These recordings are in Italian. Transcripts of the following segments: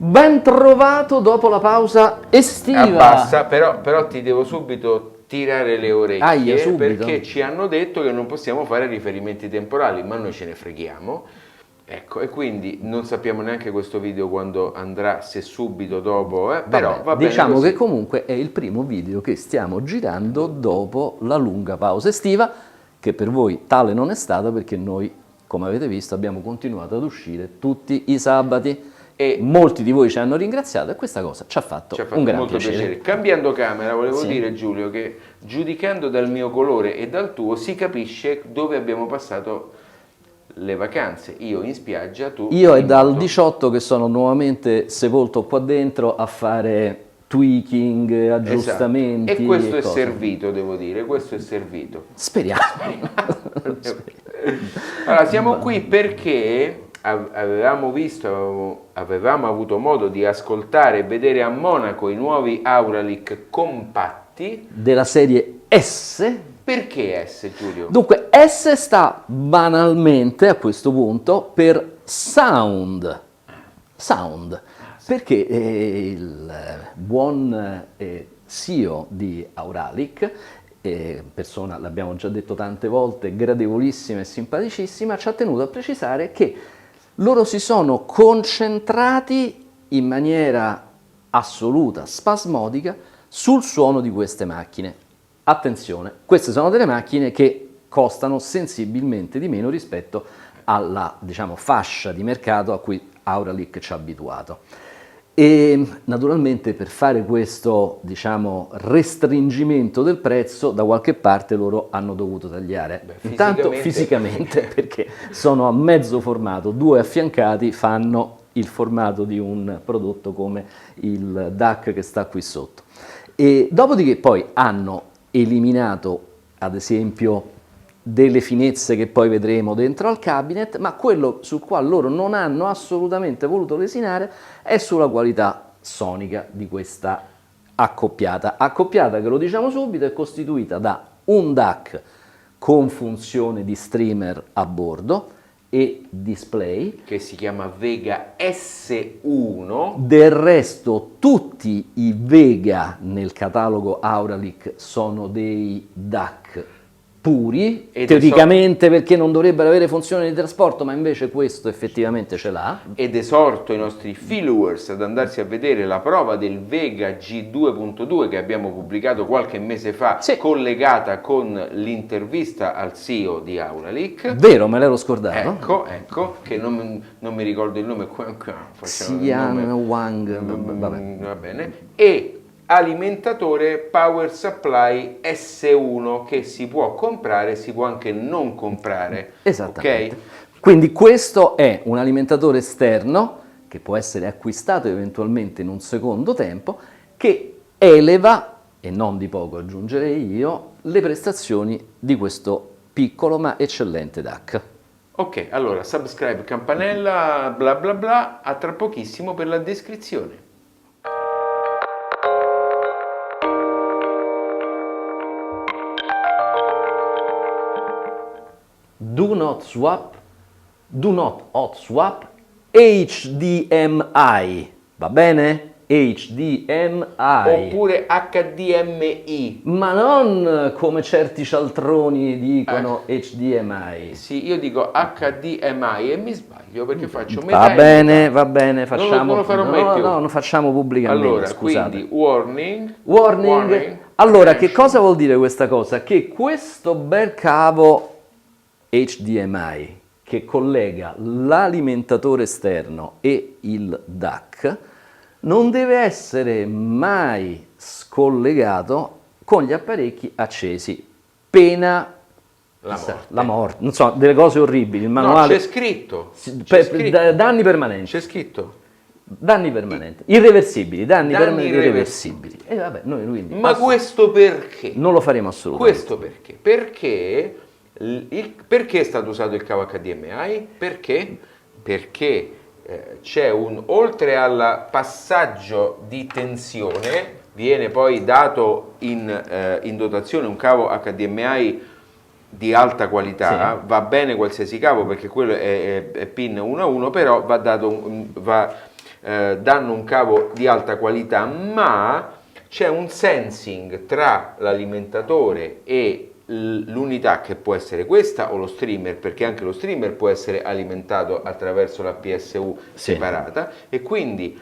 Ben trovato dopo la pausa estiva. Abbassa, però ti devo subito tirare le orecchie. Aia, subito. Perché ci hanno detto che non possiamo fare riferimenti temporali, ma noi ce ne freghiamo. Ecco, e quindi non sappiamo neanche questo video quando andrà, se subito dopo, però va bene. Diciamo così. che comunque è il primo video che stiamo girando dopo la lunga pausa estiva, che per voi tale non è stata perché noi, come avete visto, abbiamo continuato ad uscire tutti i sabati e molti di voi ci hanno ringraziato e questa cosa ci ha fatto un gran molto piacere. Cambiando camera, volevo dire, Giulio, che giudicando dal mio colore e dal tuo si capisce dove abbiamo passato le vacanze. Io in spiaggia, tu io è dal 18 che sono nuovamente sepolto qua dentro a fare tweaking, aggiustamenti. Esatto. E questo è cose. servito, devo dire, questo è servito. Speriamo. Allora, siamo qui perché avevamo avuto modo di ascoltare e vedere a Monaco i nuovi Auralic compatti Della serie S. Perché S, Giulio? Dunque, S sta banalmente a questo punto per sound. Sound. Perché il buon CEO di Auralic, persona, l'abbiamo già detto tante volte, gradevolissima e simpaticissima, ci ha tenuto a precisare che loro si sono concentrati in maniera assoluta, spasmodica, sul suono di queste macchine. Attenzione, queste sono delle macchine che costano sensibilmente di meno rispetto alla, diciamo, fascia di mercato a cui Auralic ci ha abituato. E naturalmente per fare questo, diciamo, restringimento del prezzo da qualche parte loro hanno dovuto tagliare. Intanto fisicamente perché sono a mezzo formato, due affiancati fanno il formato di un prodotto come il DAC che sta qui sotto. E dopodiché poi hanno eliminato ad esempio delle finezze che poi vedremo dentro al cabinet, ma quello sul quale loro non hanno assolutamente voluto lesinare è sulla qualità sonica di questa accoppiata. Accoppiata che, lo diciamo subito, è costituita da un DAC con funzione di streamer a bordo e display, che si chiama Vega S1. Del resto tutti i Vega nel catalogo Auralic sono dei DAC puri, teoricamente perché non dovrebbero avere funzione di trasporto, ma invece questo effettivamente ce l'ha. Ed esorto i nostri followers ad andarsi a vedere la prova del Vega G2.2 che abbiamo pubblicato qualche mese fa, collegata con l'intervista al CEO di Auralic. Vero, me l'ero scordato. Ecco, che non mi ricordo il nome. Xian Wang, va bene. E alimentatore Power Supply S1 che si può comprare, si può anche non comprare. Esattamente. Okay? Quindi questo è un alimentatore esterno che può essere acquistato eventualmente in un secondo tempo, che eleva, e non di poco aggiungerei io, le prestazioni di questo piccolo ma eccellente DAC. Ok, allora subscribe, campanella, bla bla bla, a tra pochissimo per la descrizione. Do not hot swap HDMI, va bene? HDMI. Oppure HDMI. Ma non come certi cialtroni dicono HDMI. Sì, io dico HDMI e mi sbaglio perché faccio metà. Va bene, facciamo. Non lo farò mai più. No, non facciamo pubblicamente. Allora, scusate. quindi warning. Allora, che cosa vuol dire questa cosa? Che questo bel cavo HDMI che collega l'alimentatore esterno e il DAC non deve essere mai scollegato con gli apparecchi accesi, pena la morte. Non so, delle cose orribili. Il manuale. No, c'è scritto. Danni permanenti. C'è scritto. Danni permanenti, irreversibili, danni permanenti irreversibili. E vabbè, noi quindi. Ma questo perché? Non lo faremo assolutamente. Questo perché? Perché è stato usato il cavo HDMI? Perché? Perché c'è oltre al passaggio di tensione, viene poi dato in dotazione un cavo HDMI di alta qualità, sì. Va bene qualsiasi cavo perché quello è pin 1 a 1, però va danno un cavo di alta qualità, ma c'è un sensing tra l'alimentatore e l'unità, che può essere questa o lo streamer, perché anche lo streamer può essere alimentato attraverso la PSU separata, e quindi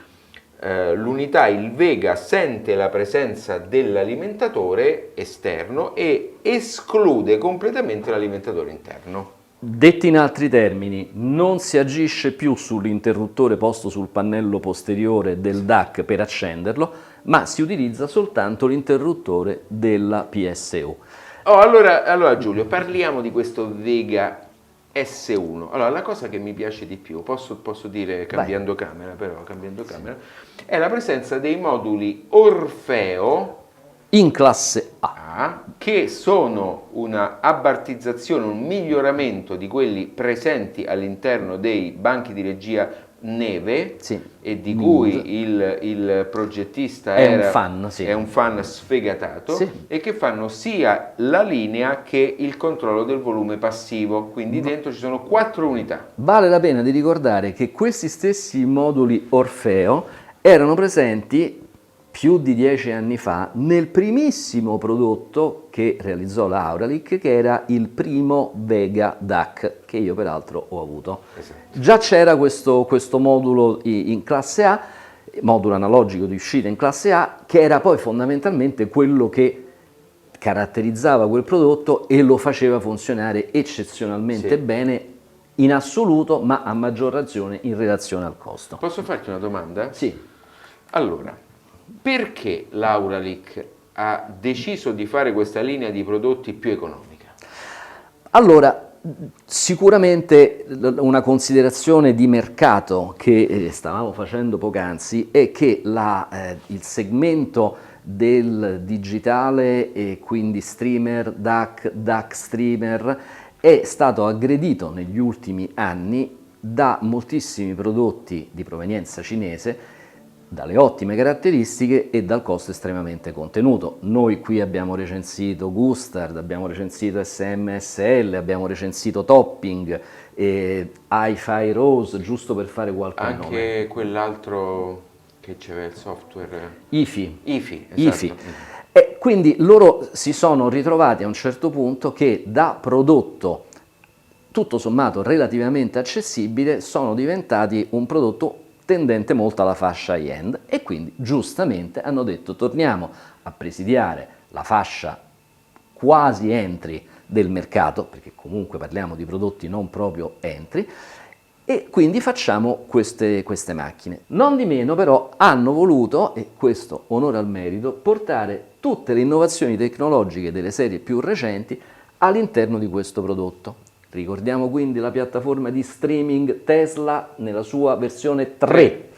l'unità, il Vega, sente la presenza dell'alimentatore esterno e esclude completamente l'alimentatore interno. Detti in altri termini, non si agisce più sull'interruttore posto sul pannello posteriore del DAC per accenderlo, ma si utilizza soltanto l'interruttore della PSU. Allora Giulio, parliamo di questo Vega S1. Allora, la cosa che mi piace di più, posso dire cambiando camera, è la presenza dei moduli Orfeo in classe A, che sono una abbartizzazione, un miglioramento di quelli presenti all'interno dei banchi di regia Neve, e di cui il progettista è un fan sfegatato, e che fanno sia la linea che il controllo del volume passivo, quindi dentro ci sono 4 unità. Vale la pena di ricordare che questi stessi moduli Orfeo erano presenti più di 10 anni fa nel primissimo prodotto che realizzò la Auralic, che era il primo Vega DAC, che io peraltro ho avuto. Già c'era questo modulo in classe A, modulo analogico di uscita in classe A, che era poi fondamentalmente quello che caratterizzava quel prodotto e lo faceva funzionare eccezionalmente bene in assoluto, ma a maggior ragione in relazione al costo. Posso farti una domanda? Sì. Allora, perché l'Auralic ha deciso di fare questa linea di prodotti più economica? Allora, sicuramente una considerazione di mercato che stavamo facendo poc'anzi è che il segmento del digitale, e quindi streamer, DAC streamer, è stato aggredito negli ultimi anni da moltissimi prodotti di provenienza cinese, dalle ottime caratteristiche e dal costo estremamente contenuto. Noi qui abbiamo recensito Gustard, abbiamo recensito SMSL, abbiamo recensito Topping, Hi-Fi Rose, giusto per fare qualche nome. Anche quell'altro che c'era il software... IFI. Esatto. E quindi loro si sono ritrovati a un certo punto che da prodotto tutto sommato relativamente accessibile sono diventati un prodotto tendente molto alla fascia high-end, e quindi giustamente hanno detto torniamo a presidiare la fascia quasi entry del mercato, perché comunque parliamo di prodotti non proprio entry, e quindi facciamo queste macchine. Non di meno però hanno voluto, e questo onore al merito, portare tutte le innovazioni tecnologiche delle serie più recenti all'interno di questo prodotto. Ricordiamo quindi la piattaforma di streaming Tesla nella sua versione 3,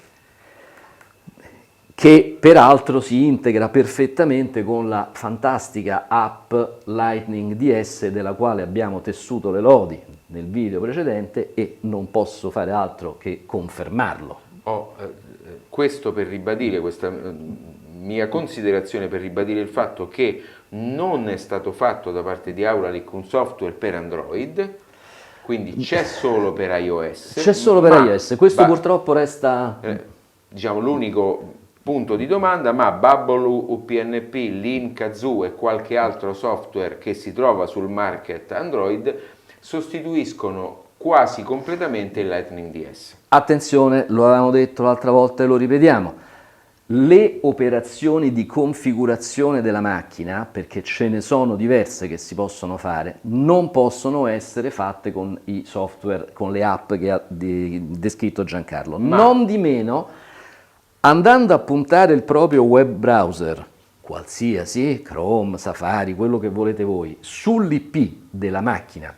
che peraltro si integra perfettamente con la fantastica app Lightning DS, della quale abbiamo tessuto le lodi nel video precedente, e non posso fare altro che confermarlo. Questo per ribadire questa mia considerazione, per ribadire il fatto che non è stato fatto da parte di Auralic un software per Android, quindi c'è solo per iOS. C'è solo per iOS, questo purtroppo resta... diciamo l'unico punto di domanda, ma Bubble UPnP, Lean Kazoo e qualche altro software che si trova sul market Android sostituiscono quasi completamente il Lightning DS. Attenzione, lo avevamo detto l'altra volta e lo ripetiamo, le operazioni di configurazione della macchina, perché ce ne sono diverse che si possono fare, non possono essere fatte con i software, con le app che ha descritto Giancarlo. Non di meno, andando a puntare il proprio web browser, qualsiasi, Chrome, Safari, quello che volete voi, sull'IP della macchina,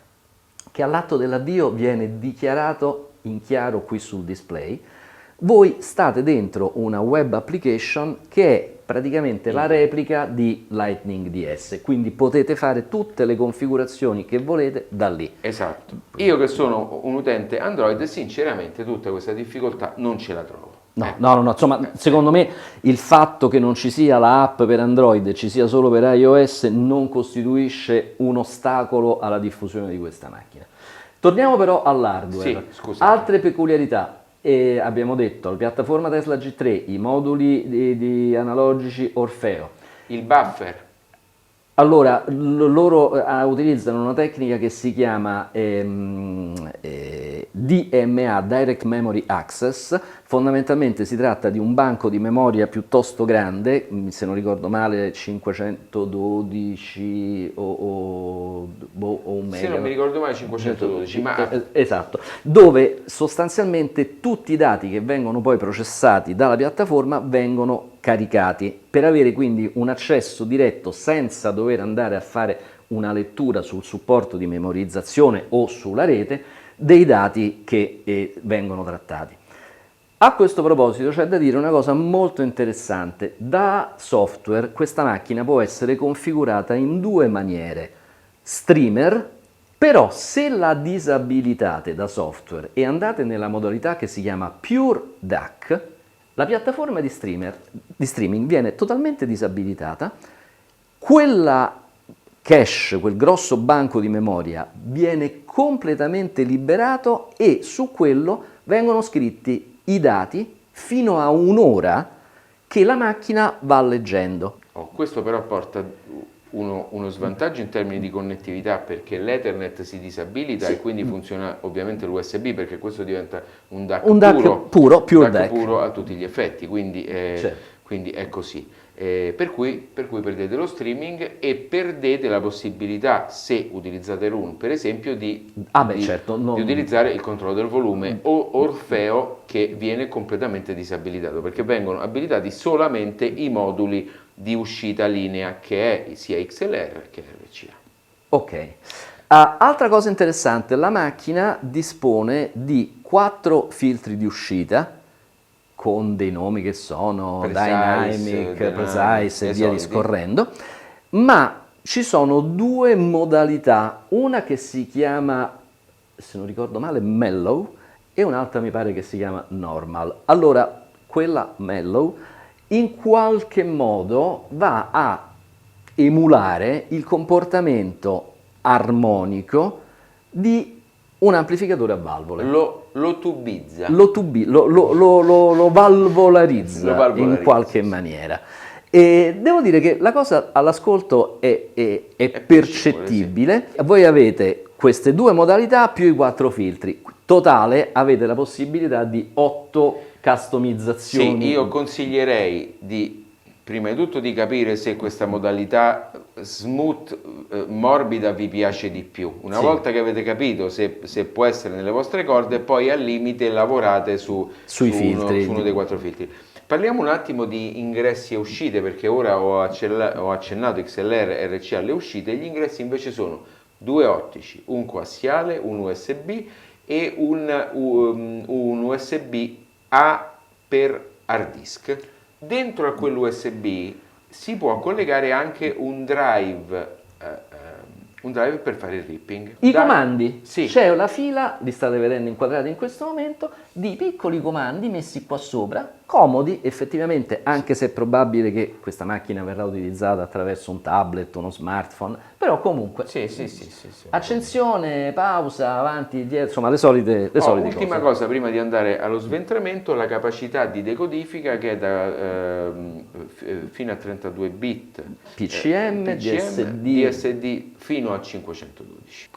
che all'atto dell'avvio viene dichiarato in chiaro qui sul display, voi state dentro una web application che è praticamente la replica di Lightning DS, quindi potete fare tutte le configurazioni che volete da lì. Esatto. Io che sono un utente Android, sinceramente tutta questa difficoltà non ce la trovo. No, insomma, secondo me il fatto che non ci sia l'app per Android e ci sia solo per iOS non costituisce un ostacolo alla diffusione di questa macchina. Torniamo però all'hardware. Sì, scusate. Altre peculiarità. E abbiamo detto la piattaforma Tesla G3, i moduli di analogici Orfeo. Il buffer. Allora, loro utilizzano una tecnica che si chiama DMA, Direct Memory Access. Fondamentalmente si tratta di un banco di memoria piuttosto grande, se non ricordo male 512 o un mega. Se non mi ricordo male 512, ma... Esatto, dove sostanzialmente tutti i dati che vengono poi processati dalla piattaforma vengono caricati per avere quindi un accesso diretto senza dover andare a fare una lettura sul supporto di memorizzazione o sulla rete dei dati che vengono trattati. A questo proposito c'è da dire una cosa molto interessante. Da software questa macchina può essere configurata in due maniere. Streamer, però se la disabilitate da software e andate nella modalità che si chiama Pure DAC, la piattaforma di streaming viene totalmente disabilitata, quella cache, quel grosso banco di memoria viene completamente liberato e su quello vengono scritti i dati fino a un'ora che la macchina va leggendo. Questo però porta uno svantaggio in termini di connettività, perché l'Ethernet si disabilita e quindi funziona ovviamente l'USB, perché questo diventa un DAC puro, Pure DAC DAC puro a tutti gli effetti, quindi, certo. quindi è così. Per cui perdete lo streaming e perdete la possibilità, se utilizzate Roon per esempio, di utilizzare il controllo del volume o Orfeo, che viene completamente disabilitato, perché vengono abilitati solamente i moduli di uscita linea, che è sia XLR che RCA. Ok. Altra cosa interessante, la macchina dispone di 4 filtri di uscita con dei nomi che sono Dynamic, Precise e via discorrendo, ma ci sono 2 modalità, una che si chiama, se non ricordo male, Mellow e un'altra mi pare che si chiama Normal. Allora, quella Mellow in qualche modo va a emulare il comportamento armonico di un amplificatore a valvole. Lo tubizza. Lo valvolarizza in qualche maniera. E devo dire che la cosa all'ascolto è percettibile. Sì. Voi avete queste 2 modalità più i 4 filtri. Totale avete la possibilità di 8 customizzazioni. Sì, io consiglierei prima di tutto di capire se questa modalità smooth, morbida vi piace di più. Una volta che avete capito se può essere nelle vostre corde, poi al limite lavorate su uno dei 4 filtri. Parliamo un attimo di ingressi e uscite, perché ora ho accennato XLR e RCA alle uscite. Gli ingressi invece sono 2 ottici, un coassiale, un USB e un USB A per hard disk. Dentro a quell'USB si può collegare anche un drive per fare il ripping. I comandi? Sì. C'è una fila, li state vedendo inquadrati in questo momento, di piccoli comandi messi qua sopra, comodi effettivamente, anche se è probabile che questa macchina verrà utilizzata attraverso un tablet, uno smartphone, però comunque sì. accensione, pausa, avanti, dietro, insomma le solite ultima cosa prima di andare allo sventramento, la capacità di decodifica che è fino a 32 bit PCM, DSD fino a 512.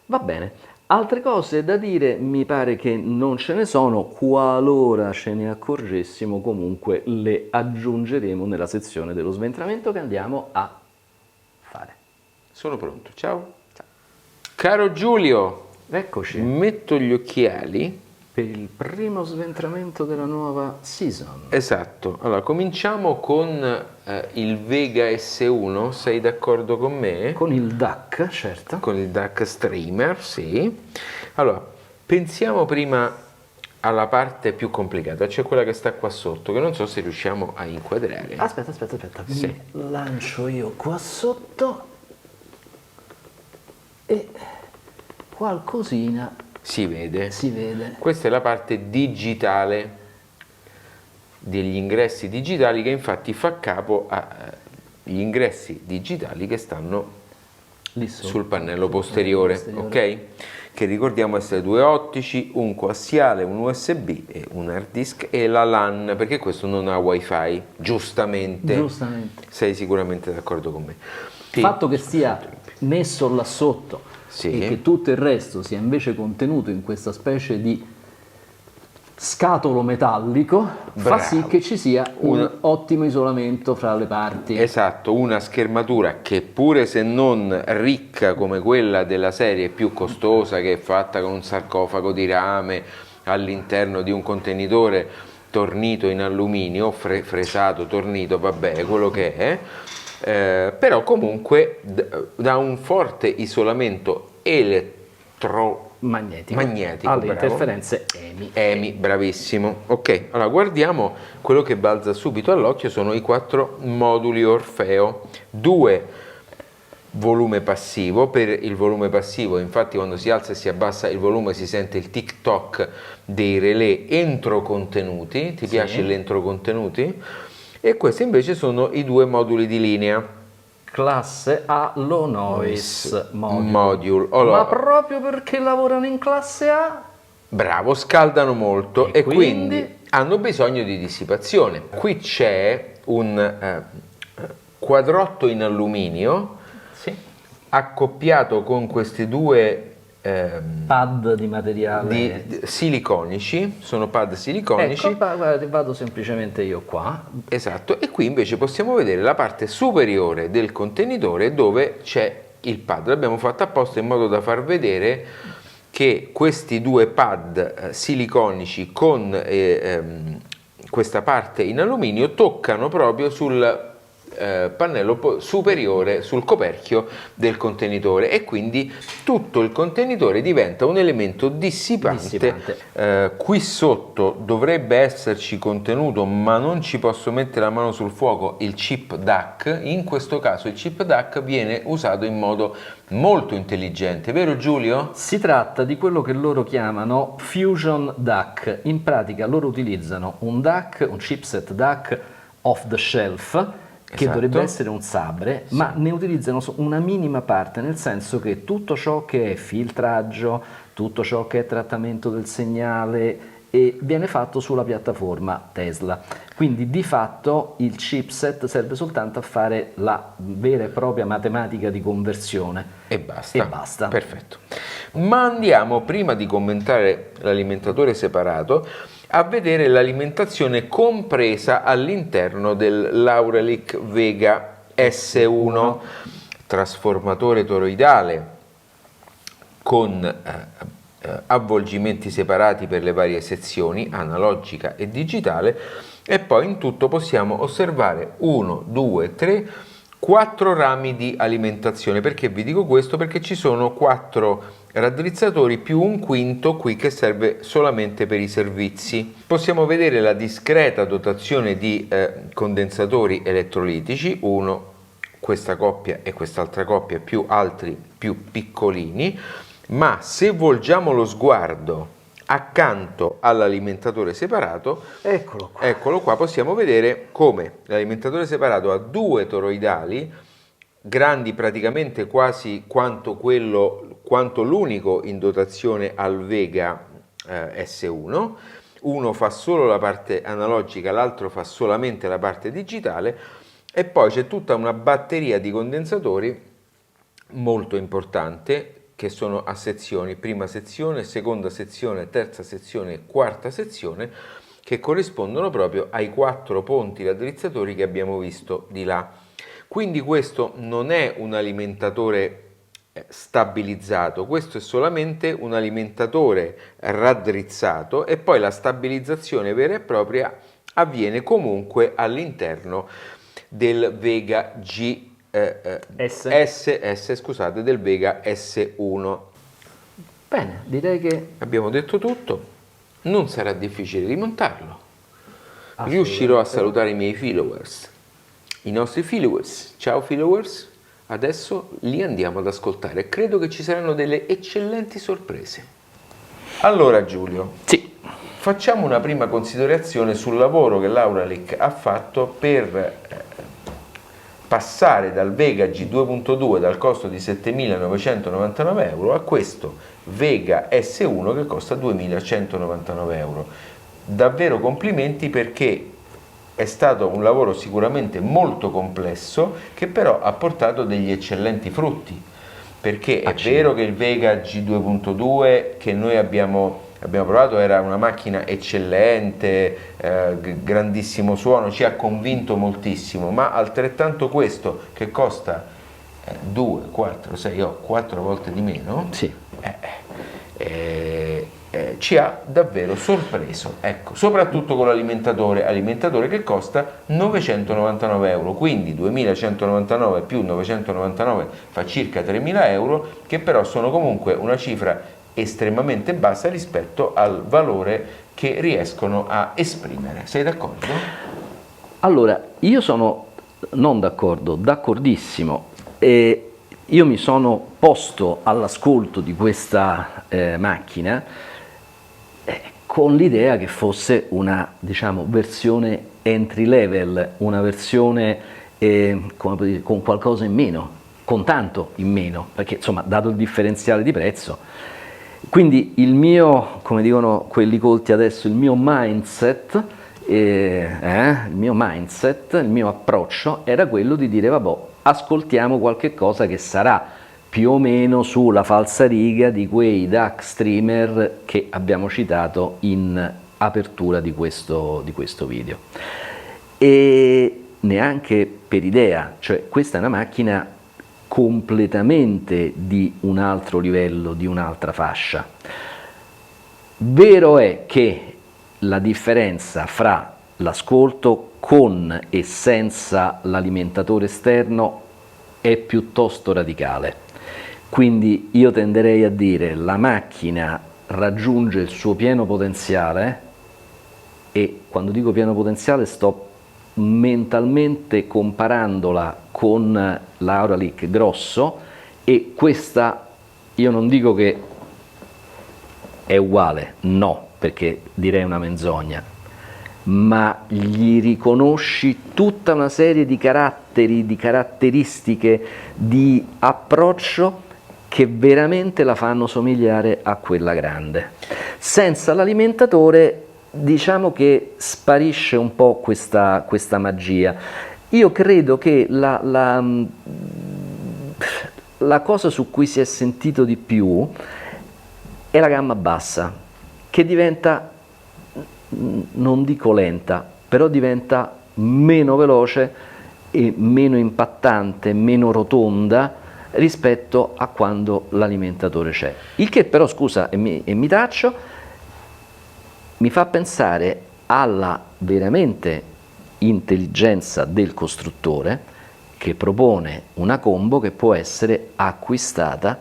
Va bene. Altre cose da dire mi pare che non ce ne sono, qualora ce ne accorgessimo comunque le aggiungeremo nella sezione dello sventramento che andiamo a fare. Sono pronto, ciao. Caro Giulio, eccoci. Metto gli occhiali per il primo sventramento della nuova season. Esatto, allora cominciamo con il Vega S1, sei d'accordo con me? Con il DAC, certo. Con il DAC Streamer, sì. Allora, pensiamo prima alla parte più complicata, cioè quella che sta qua sotto, che non so se riusciamo a inquadrare. Aspetta. Sì. Mi lancio io qua sotto e qualcosina si vede. Questa è la parte digitale degli ingressi digitali, che infatti fa capo agli ingressi digitali che stanno lì sul pannello posteriore, ok? che ricordiamo essere due ottici, un coassiale, un USB e un hard disk e la LAN, perché questo non ha wifi, giustamente. Giustamente. Sei sicuramente d'accordo con me. Il fatto che sia messo là sotto Sì. e che tutto il resto sia invece contenuto in questa specie di scatolo metallico fa Bravo. sì che ci sia un ottimo isolamento fra le parti. Esatto, una schermatura che pure se non ricca come quella della serie più costosa, che è fatta con un sarcofago di rame all'interno di un contenitore tornito in alluminio, fresato, tornito, vabbè, quello che è, però comunque dà un forte isolamento Magnetico bravo. alle interferenze EMI. EMI, bravissimo. Ok, allora guardiamo quello che balza subito all'occhio, sono i 4 moduli Orfeo, 2 volume passivo. Per il volume passivo, infatti, quando si alza e si abbassa il volume si sente il tic toc dei relè entro contenuti. Ti piace l'entro contenuti? E questi invece sono i 2 moduli di linea. Classe A Low Noise Module. Ma proprio perché lavorano in classe A? Bravo, scaldano molto E e quindi hanno bisogno di dissipazione. Qui c'è un quadrotto in alluminio accoppiato con questi 2 pad di materiale siliconici, sono pad siliconici. Ecco, guarda, vado semplicemente io qua. Esatto, e qui invece possiamo vedere la parte superiore del contenitore dove c'è il pad. L'abbiamo fatto apposta in modo da far vedere che questi 2 pad siliconici con questa parte in alluminio toccano proprio sul pannello superiore, sul coperchio del contenitore, e quindi tutto il contenitore diventa un elemento dissipante. Qui sotto dovrebbe esserci contenuto, ma non ci posso mettere la mano sul fuoco, il chip DAC. In questo caso il chip DAC viene usato in modo molto intelligente, vero Giulio? Si tratta di quello che loro chiamano Fusion DAC. In pratica loro utilizzano un DAC, un chipset DAC off the shelf, che dovrebbe essere un sabre, ma ne utilizzano una minima parte, nel senso che tutto ciò che è filtraggio, tutto ciò che è trattamento del segnale viene fatto sulla piattaforma Tesla. Quindi di fatto il chipset serve soltanto a fare la vera e propria matematica di conversione. E basta. Perfetto. Ma andiamo, prima di commentare l'alimentatore separato, a vedere l'alimentazione compresa all'interno del Lauralic Vega S1, trasformatore toroidale con avvolgimenti separati per le varie sezioni, analogica e digitale, e poi in tutto possiamo osservare 1, 2, 3, 4 rami di alimentazione. Perché vi dico questo? Perché ci sono 4 raddrizzatori più un quinto qui che serve solamente per i servizi. Possiamo vedere la discreta dotazione di condensatori elettrolitici, uno, questa coppia e quest'altra coppia, più altri più piccolini, ma se volgiamo lo sguardo accanto all'alimentatore separato, eccolo qua, possiamo vedere come l'alimentatore separato ha 2 toroidali grandi praticamente quasi quanto l'unico in dotazione al Vega S1. Uno fa solo la parte analogica, l'altro fa solamente la parte digitale, e poi c'è tutta una batteria di condensatori molto importante che sono a sezioni, prima sezione, seconda sezione, terza sezione e quarta sezione, che corrispondono proprio ai 4 ponti raddrizzatori che abbiamo visto di là. Quindi questo non è un alimentatore stabilizzato, questo è solamente un alimentatore raddrizzato, e poi la stabilizzazione vera e propria avviene comunque all'interno del Vega del Vega S1. Bene, direi che abbiamo detto tutto, non sarà difficile rimontarlo. Riuscirò a salutare i miei followers, i nostri followers. Ciao followers, adesso li andiamo ad ascoltare, credo che ci saranno delle eccellenti sorprese. Allora Giulio, facciamo una prima considerazione sul lavoro che Lauralic ha fatto per passare dal Vega G 2.2 dal costo di 7.999 euro a questo Vega S1 che costa 2.199 euro. Davvero complimenti, perché è stato un lavoro sicuramente molto complesso che però ha portato degli eccellenti frutti, perché è vero che il Vega G 2.2 che noi abbiamo provato era una macchina eccellente, grandissimo suono, ci ha convinto moltissimo, ma altrettanto questo che costa 2, 4, 6, 4 volte di meno, Sì. Ci ha davvero sorpreso, ecco, soprattutto con alimentatore che costa 999 euro, quindi 2199 più 999 fa circa 3000 euro, che però sono comunque una cifra estremamente bassa rispetto al valore che riescono a esprimere. Sei d'accordo? Allora, io sono non d'accordo, d'accordissimo. E io mi sono posto all'ascolto di questa macchina con l'idea che fosse una, diciamo, versione entry level, una versione come posso dire, con qualcosa in meno, con tanto in meno, perché insomma, dato il differenziale di prezzo. Quindi il mio, come dicono quelli colti adesso, il mio mindset, il mio approccio era quello di dire vabbè, ascoltiamo qualche cosa che sarà più o meno sulla falsariga di quei DAC streamer che abbiamo citato in apertura di questo video. E neanche per idea, cioè questa è una macchina completamente di un altro livello, di un'altra fascia. Vero è che la differenza fra l'ascolto con e senza l'alimentatore esterno è piuttosto radicale. Quindi io tenderei a dire la macchina raggiunge il suo pieno potenziale, e quando dico pieno potenziale sto mentalmente comparandola con l'Auralic grosso, e questa io non dico che è uguale, no, perché direi una menzogna, ma gli riconosci tutta una serie di caratteri, di caratteristiche, di approccio che veramente la fanno somigliare a quella grande. Senza l'alimentatore diciamo che sparisce un po' questa magia. Io credo che la cosa su cui si è sentito di più è la gamma bassa, che diventa, non dico lenta, però diventa meno veloce e meno impattante, meno rotonda rispetto a quando l'alimentatore c'è. Il che però, scusa e mi taccio, mi fa pensare alla veramente intelligenza del costruttore, che propone una combo che può essere acquistata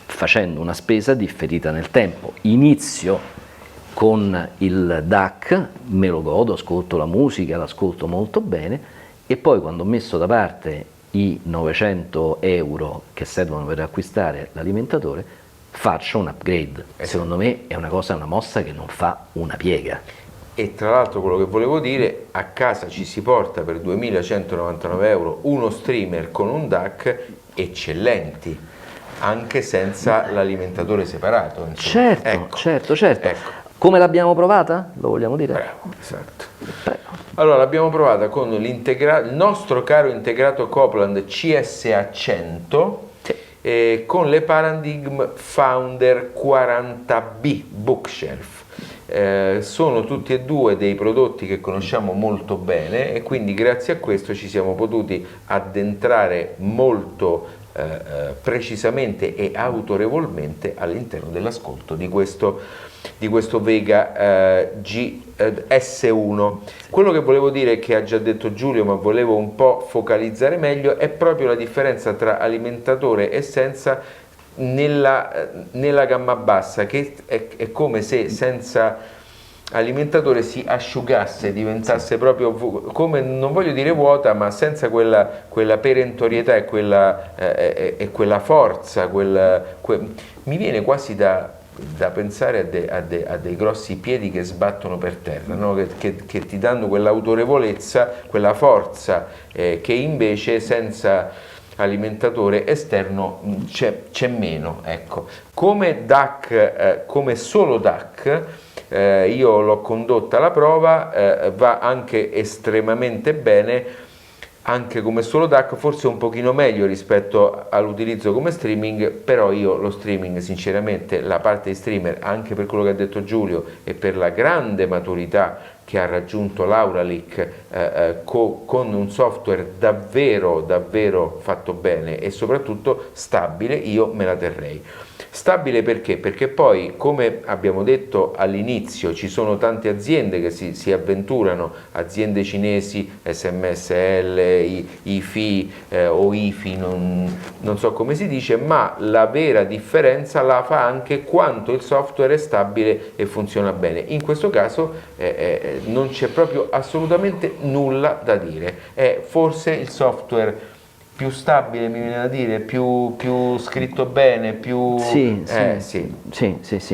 facendo una spesa differita nel tempo. Inizio con il DAC, me lo godo, ascolto la musica, l'ascolto molto bene, e poi quando ho messo da parte i 900 euro che servono per acquistare l'alimentatore, faccio un upgrade. Secondo me è una mossa che non fa una piega. E tra l'altro quello che volevo dire, a casa ci si porta per 2199 euro uno streamer con un DAC eccellenti, anche senza l'alimentatore separato. Insomma. Certo, certo. Ecco. Come l'abbiamo provata? Lo vogliamo dire? Bravo, esatto. Prego. Allora, l'abbiamo provata con il nostro caro integrato Copland CSA100, sì, con le Paradigm Founder 40B Bookshelf. Sono tutti e due dei prodotti che conosciamo molto bene, e quindi grazie a questo ci siamo potuti addentrare molto precisamente e autorevolmente all'interno dell'ascolto di questo Vega S1. Quello che volevo dire, che ha già detto Giulio, ma volevo un po' focalizzare meglio, è proprio la differenza tra alimentatore e senza nella gamma bassa, che è come se senza alimentatore si asciugasse, diventasse proprio come, non voglio dire vuota, ma senza quella perentorietà e quella forza, mi viene quasi da da pensare a dei grossi piedi che sbattono per terra, no? che ti danno quell'autorevolezza, quella forza che invece senza alimentatore esterno c'è meno. Ecco. Come DAC, come solo DAC, io l'ho condotta la prova, va anche estremamente bene. Anche come solo DAC, forse un pochino meglio rispetto all'utilizzo come streaming, però io lo streaming sinceramente, la parte di streamer, anche per quello che ha detto Giulio e per la grande maturità che ha raggiunto l'Auralic con un software davvero fatto bene e soprattutto stabile, io me la terrei. Stabile perché? Perché poi, come abbiamo detto all'inizio, ci sono tante aziende che si avventurano, aziende cinesi, SMSL, IFI o IFI, non so come si dice, ma la vera differenza la fa anche quanto il software è stabile e funziona bene. In questo caso non c'è proprio assolutamente nulla da dire, è forse il software più stabile, mi viene da dire, più scritto bene, più... Sì,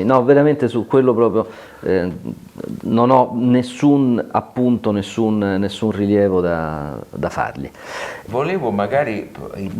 no, veramente su quello proprio non ho nessun appunto, nessun rilievo da fargli. Volevo magari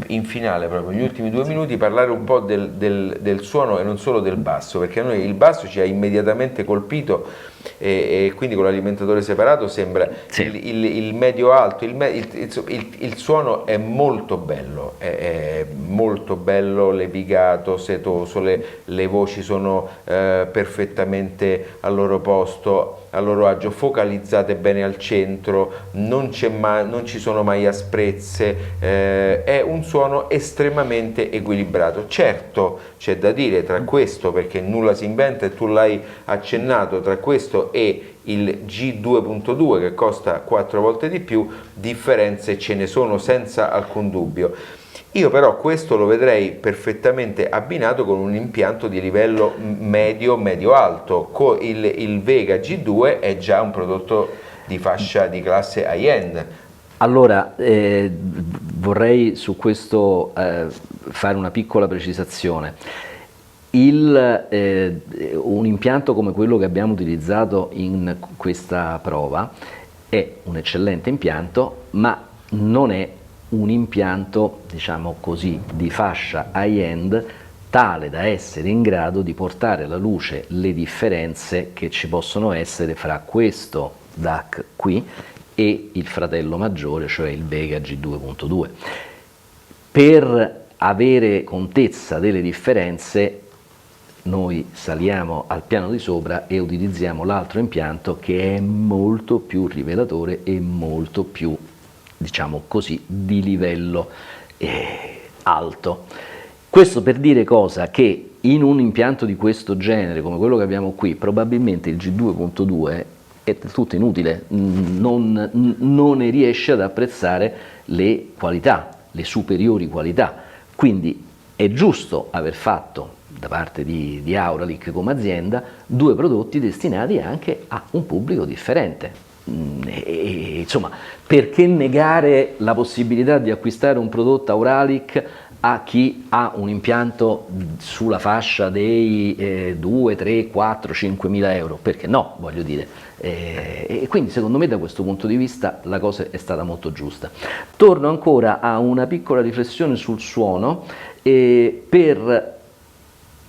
in finale, proprio negli ultimi 2 minuti, parlare un po' del suono e non solo del basso, perché a noi il basso ci ha immediatamente colpito e quindi con l'alimentatore separato sembra il medio alto, il suono è molto bello, è molto bello, levigato, setoso, le voci sono perfettamente al loro posto, a loro agio, focalizzate bene al centro, non ci sono mai asprezze, è un suono estremamente equilibrato. Certo, c'è da dire tra questo, perché nulla si inventa e tu l'hai accennato, tra questo e il G2.2 che costa 4 volte di più, differenze ce ne sono senza alcun dubbio. Io però questo lo vedrei perfettamente abbinato con un impianto di livello medio-alto. Il Vega G2 è già un prodotto di fascia di classe high-end. Allora, vorrei su questo fare una piccola precisazione. Un impianto come quello che abbiamo utilizzato in questa prova è un eccellente impianto, ma non è un impianto, diciamo così, di fascia high-end tale da essere in grado di portare alla luce le differenze che ci possono essere fra questo DAC qui e il fratello maggiore, cioè il Vega G2.2. Per avere contezza delle differenze noi saliamo al piano di sopra e utilizziamo l'altro impianto che è molto più rivelatore e molto più, diciamo così, di livello alto. Questo per dire cosa? Che in un impianto di questo genere, come quello che abbiamo qui, probabilmente il G2.2 è del tutto inutile, non ne riesce ad apprezzare le qualità, le superiori qualità. Quindi è giusto aver fatto da parte di Auralic come azienda 2 prodotti destinati anche a un pubblico differente. Insomma, perché negare la possibilità di acquistare un prodotto Auralic a chi ha un impianto sulla fascia dei 2, 3, 4, 5 mila euro? Perché no, voglio dire. E quindi secondo me da questo punto di vista la cosa è stata molto giusta. Torno ancora a una piccola riflessione sul suono per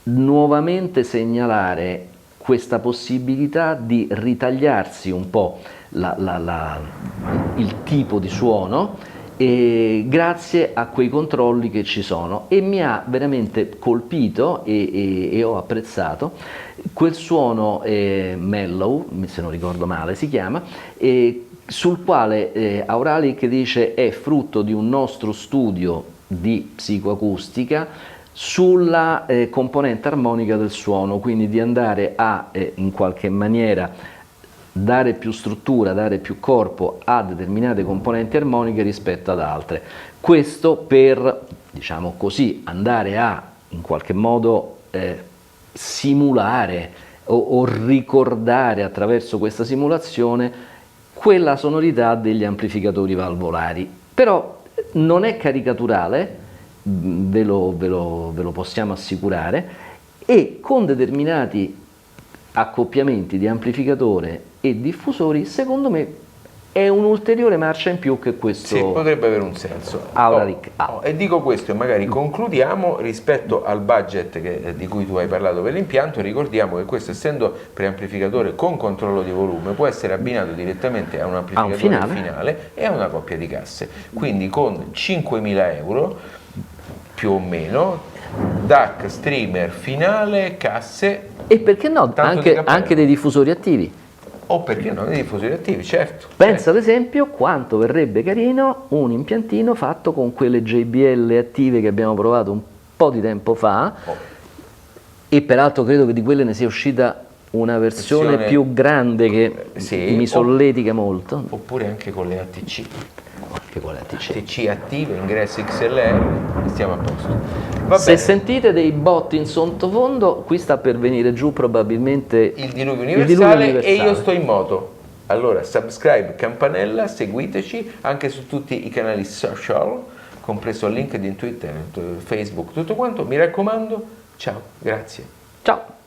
nuovamente segnalare questa possibilità di ritagliarsi un po' il tipo di suono grazie a quei controlli che ci sono, e mi ha veramente colpito e ho apprezzato quel suono mellow, se non ricordo male si chiama, sul quale Auralic dice è frutto di un nostro studio di psicoacustica sulla componente armonica del suono, quindi di andare a in qualche maniera dare più struttura, dare più corpo a determinate componenti armoniche rispetto ad altre. Questo per, diciamo così, andare a in qualche modo simulare o ricordare attraverso questa simulazione quella sonorità degli amplificatori valvolari. Però non è caricaturale, ve lo possiamo assicurare, e con determinati accoppiamenti di amplificatore e diffusori, secondo me è un'ulteriore marcia in più che questo sì, potrebbe avere un senso. Auralic ha. E dico questo e magari concludiamo rispetto al budget di cui tu hai parlato per l'impianto. Ricordiamo che questo, essendo preamplificatore con controllo di volume, può essere abbinato direttamente a un amplificatore finale e a una coppia di casse, quindi con 5.000 euro più o meno, DAC, streamer, finale, casse E perché no, anche dei diffusori attivi. o perché no dei diffusori attivi, certo. Pensa ad esempio quanto verrebbe carino un impiantino fatto con quelle JBL attive che abbiamo provato un po' di tempo fa, e peraltro credo che di quelle ne sia uscita una versione più grande che mi solletica molto. Oppure anche con le ATC. Anche con le ATC. ATC attive, ingresso XLR, stiamo a posto. Se sentite dei botti in sottofondo, qui sta per venire giù probabilmente il diluvio universale e io sto in moto. Allora, subscribe, campanella, seguiteci anche su tutti i canali social, compreso LinkedIn, Twitter, Facebook, tutto quanto. Mi raccomando, ciao, grazie. Ciao.